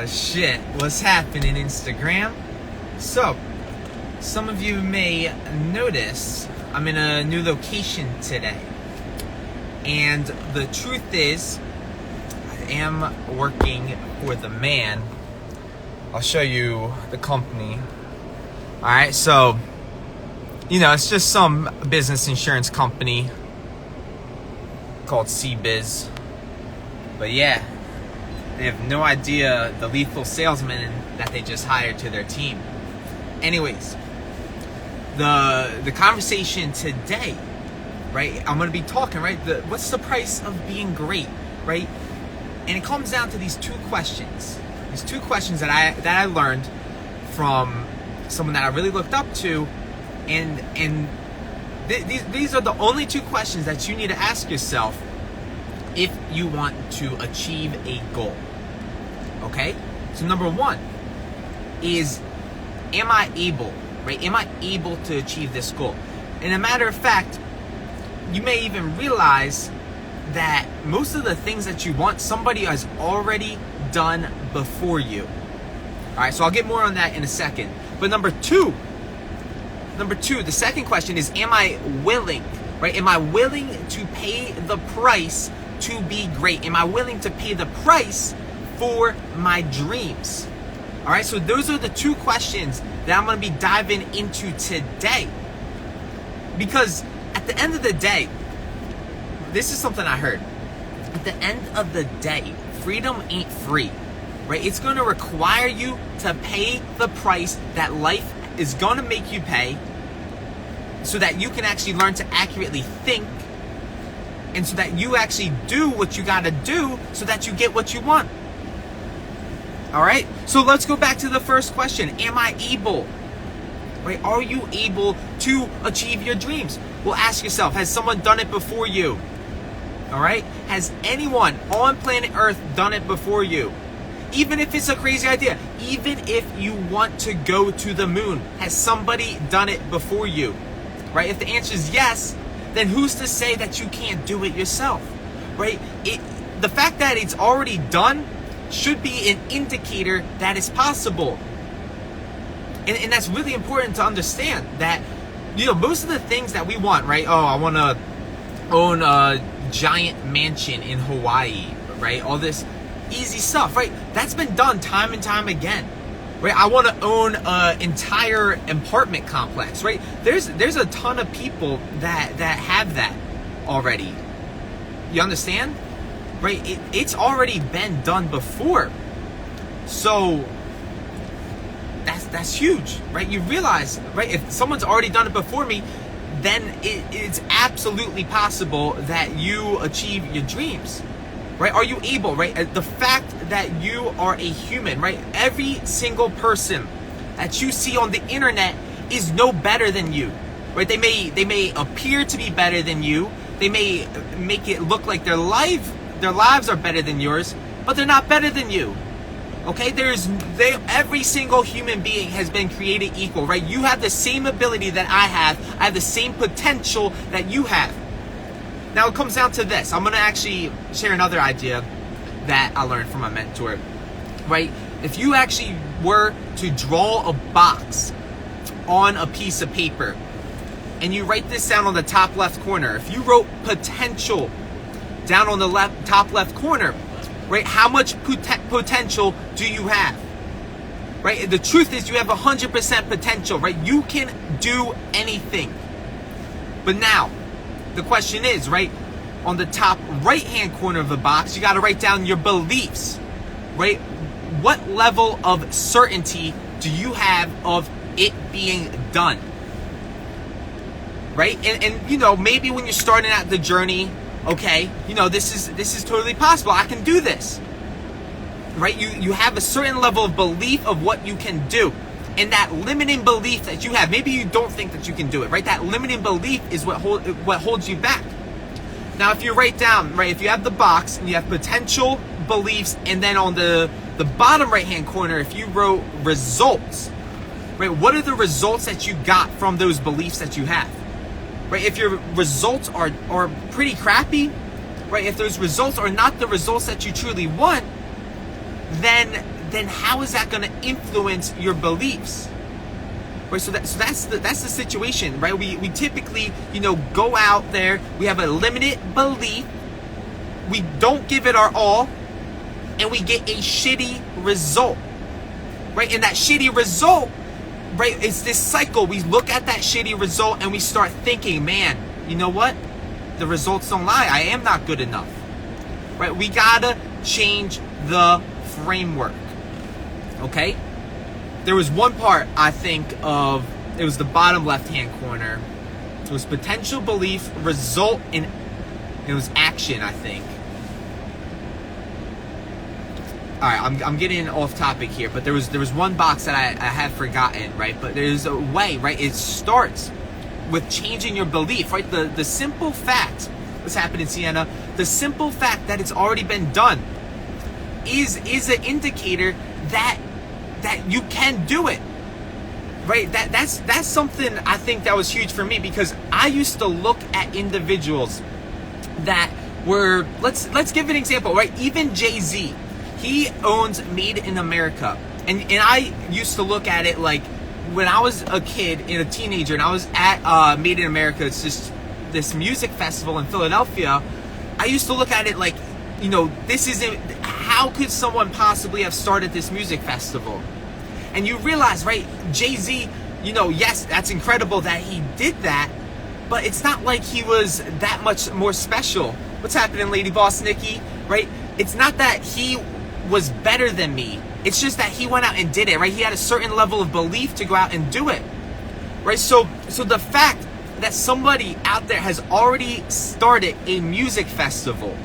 Shit, what's happening, Instagram? So, some of you may notice I'm in a new location today. And the truth is, I am working for the man. I'll show you the company. Alright, so, it's just some business insurance company called CBiz. But yeah, they have no idea the lethal salesman that they just hired to their team. Anyways, the conversation today, right? I'm gonna be talking, right? What's the price of being great, right? And it comes down to these two questions. These two questions that I learned from someone that I really looked up to, and these are the only two questions that you need to ask yourself if you want to achieve a goal. Okay? So number one is, am I able, right? Am I able to achieve this goal? And a matter of fact, you may even realize that most of the things that you want, somebody has already done before you. All right, so I'll get more on that in a second. But number two, the second question is, am I willing, right? Am I willing to pay the price to be great? Am I willing to pay the price for my dreams? All right, so those are the two questions that I'm going to be diving into today. Because at the end of the day, this is something I heard. At the end of the day, freedom ain't free, right? It's going to require you to pay the price that life is going to make you pay, so that you can actually learn to accurately think, and so that you actually do what you got to do so that you get what you want. All right, so let's go back to the first question. Am I able, right? Are you able to achieve your dreams? Well, ask yourself, has someone done it before you? All right, has anyone on planet Earth done it before you? Even if it's a crazy idea, even if you want to go to the moon, has somebody done it before you? Right? If the answer is yes, then who's to say that you can't do it yourself? Right? The fact that it's already done should be an indicator that it's possible. And that's really important to understand, that most of the things that we want, right? Oh, I want to own a giant mansion in Hawaii, right? All this easy stuff, right? That's been done time and time again, right? I want to own an entire apartment complex, right? There's a ton of people that have that already. You understand? Right? It's already been done before. So that's huge, right? You realize, right? If someone's already done it before me, then it's absolutely possible that you achieve your dreams. Right? Are you able, right? The fact that you are a human, right? Every single person that you see on the internet is no better than you, right? They may appear to be better than you. They may make it look like their lives are better than yours, but they're not better than you. Okay? Every single human being has been created equal, right? You have the same ability that I have. I have the same potential that you have. Now it comes down to this. I'm going to actually share another idea that I learned from my mentor, right? If you actually were to draw a box on a piece of paper and you write this down on the top left corner, if you wrote potential down on the top left corner, right? How much potential do you have? Right? The truth is, you have 100% potential, right? You can do anything. But now, the question is, right, on the top right-hand corner of the box, you got to write down your beliefs, right? What level of certainty do you have of it being done, right? And maybe when you're starting out the journey, okay, this is totally possible. I can do this, right? You have a certain level of belief of what you can do. And that limiting belief that you have, maybe you don't think that you can do it, right? That limiting belief is what holds you back. Now, if you write down, right, if you have the box and you have potential, beliefs, and then on the bottom right-hand corner, if you wrote results, right, what are the results that you got from those beliefs that you have? Right? If your results are pretty crappy, right? If those results are not the results that you truly want, then then how is that going to influence your beliefs? Right, so that's the situation, right? We typically, go out there, we have a limited belief, we don't give it our all, and we get a shitty result, right? And that shitty result, right, it's this cycle. We look at that shitty result and we start thinking, man, you know what? The results don't lie. I am not good enough, right? We gotta change the framework, okay? There was one part, I think, it was the bottom left-hand corner. It was potential belief, result in, it was action, I think. All right, I'm getting off topic here, but there was one box that I had forgotten, right? But there's a way, right? It starts with changing your belief, right? The simple fact, what's happened in Sienna, the simple fact that it's already been done is an indicator that you can do it, right? That's something I think that was huge for me, because I used to look at individuals that were, let's give an example, right? Even Jay-Z. He owns Made in America. And I used to look at it like when I was a kid and a teenager and I was at Made in America, it's just this music festival in Philadelphia. I used to look at it like, this isn't, how could someone possibly have started this music festival? And you realize, right, Jay-Z, yes, that's incredible that he did that, but it's not like he was that much more special. What's happening, Lady Boss Nikki, right? It's not that he was better than me. It's just that he went out and did it, right? He had a certain level of belief to go out and do it, right? So the fact that somebody out there has already started a music festival,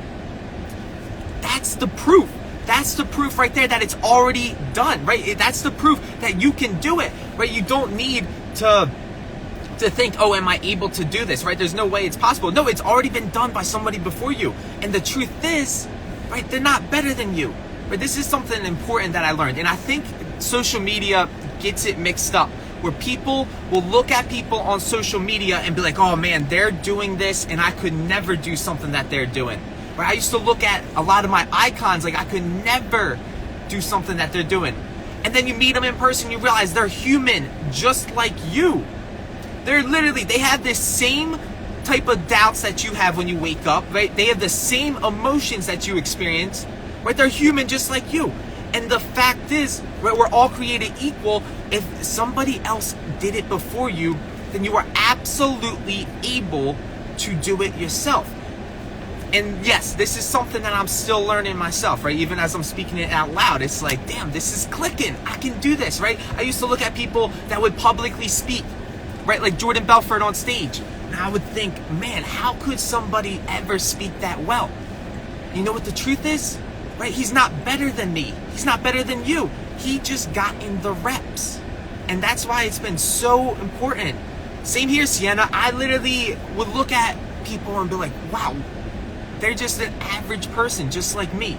that's the proof. That's the proof right there that it's already done, right? That's the proof that you can do it, right? You don't need to think, oh, am I able to do this, right? There's no way it's possible. No, it's already been done by somebody before you. And the truth is, right, they're not better than you. But this is something important that I learned. And I think social media gets it mixed up, where people will look at people on social media and be like, oh man, they're doing this and I could never do something that they're doing. Right? I used to look at a lot of my icons like I could never do something that they're doing. And then you meet them in person, you realize they're human just like you. They have this same type of doubts that you have when you wake up, right? They have the same emotions that you experience, right? They're human just like you. And the fact is, right, we're all created equal. If somebody else did it before you, then you are absolutely able to do it yourself. And yes, this is something that I'm still learning myself, right? Even as I'm speaking it out loud, it's like, damn, this is clicking. I can do this, right? I used to look at people that would publicly speak, right? Like Jordan Belfort on stage. And I would think, man, how could somebody ever speak that well? And you know what the truth is? Right? He's not better than me. He's not better than you. He just got in the reps. And that's why it's been so important. Same here, Sienna. I literally would look at people and be like, wow, they're just an average person, just like me.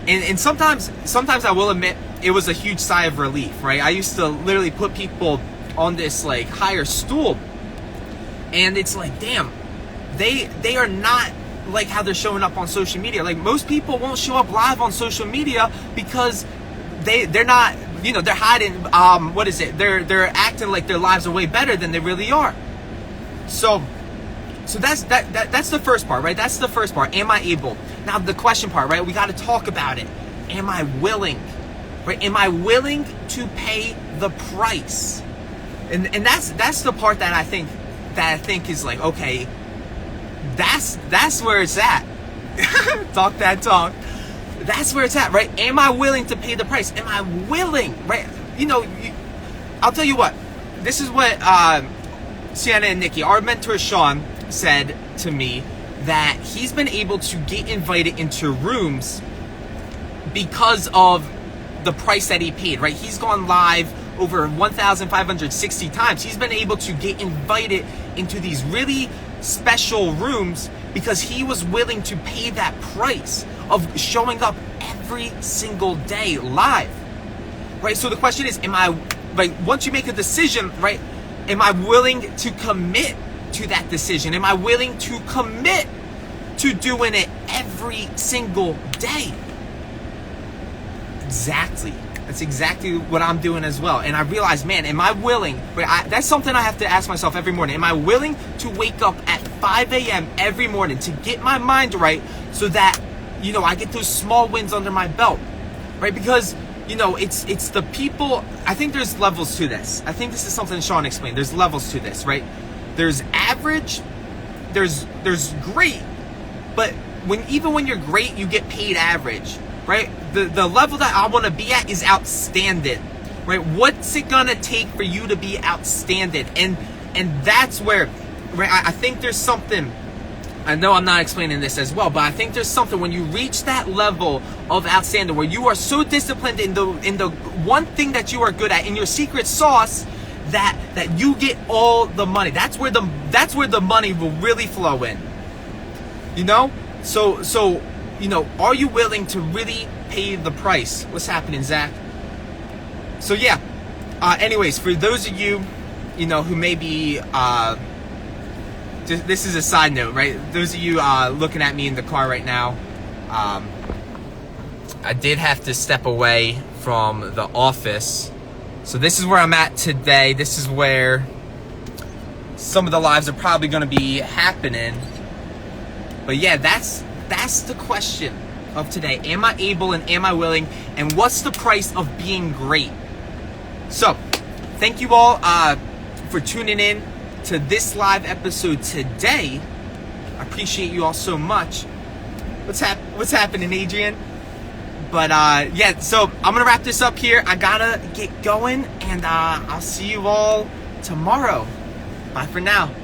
And sometimes I will admit, it was a huge sigh of relief, right? I used to literally put people on this like higher stool. And it's like, damn, they are not like how they're showing up on social media. Like most people won't show up live on social media because they're not, they're hiding, they're acting like their lives are way better than they really are. So that's the first part, right? That's the first part. Am I able? Now the question part, right? We got to talk about it. Am I willing? Right? Am I willing to pay the price? And that's the part that I think is like, okay, that's where it's at. Talk that talk. That's where it's at, right? Am I willing to pay the price? Am I willing, right? I'll tell you what. This is what Sienna and Nikki, our mentor Sean, said to me, that he's been able to get invited into rooms because of the price that he paid, right? He's gone live over 1,560 times. He's been able to get invited into these really special rooms because he was willing to pay that price of showing up every single day live, right? So the question is, once you make a decision, right, am I willing to commit to that decision? Am I willing to commit to doing it every single day? exactly what I'm doing as well. And I realize, man, am I willing? That's something I have to ask myself every morning. Am I willing to wake up at 5 a.m. every morning to get my mind right, so that, you know, I get those small wins under my belt, right? Because, you know, it's the people. I think there's levels to this. I think this is something Sean explained. There's levels to this, right? There's average, there's great, but even when you're great, you get paid average, right? The level that I want to be at is outstanding, right? What's it gonna take for you to be outstanding? And that's where, right? I think there's something. I know I'm not explaining this as well, but I think there's something when you reach that level of outstanding, where you are so disciplined in the one thing that you are good at, in your secret sauce, that you get all the money. That's where the money will really flow in. You know? So you know, are you willing to really pay the price? What's happening, Zach? So yeah. Anyways, for those of you, you know, who may be this is a side note, right? Those of you looking at me in the car right now, I did have to step away from the office. So this is where I'm at today. This is where some of the lives are probably going to be happening. But yeah, that's the question of today. Am I able and am I willing? And what's the price of being great? So, thank you all for tuning in to this live episode today. I appreciate you all so much. What's happening, Adrian? But yeah, so I'm gonna wrap this up here. I gotta get going, and I'll see you all tomorrow. Bye for now.